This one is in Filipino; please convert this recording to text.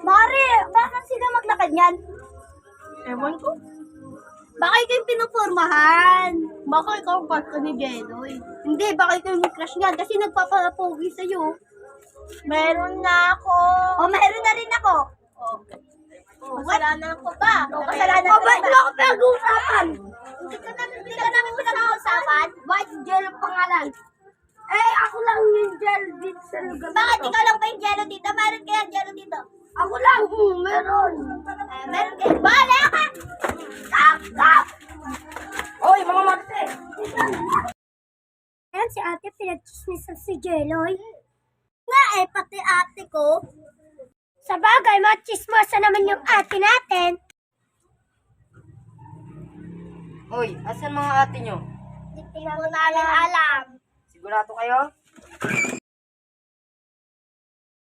Mari, bakit sila maglakad yan? Ewan ko. Baka ikaw yung pinupurmahan. Baka ikaw ang part ka ni Jeloy. Hindi, baka ikaw yung crush niya kasi nagpapapogi sa'yo. Meron na ako. O, meron na rin ako. Kasalanan ko ba? Kasalanan ko. Ba't mo ako pinag-uusapan? Hindi ka namin pinag-uusapan? Bakit Jello pangalan? Eh, ako lang yung Jello dito sa lugar. Bakit ikaw lang ba yung Jello dito? Meron kaya Jello dito? Ako lang. Meron. Meron kayo. Bala ka! Stop! Stop! Oy, mga Marte! Ayan si ate, pinag-chismisan si Jeloy. Nga eh, pati ate ko. Sa bagay, machismosa naman yung ate natin. Hoy, asan mga ate nyo? Hindi mo namin alam. Sigurado kayo?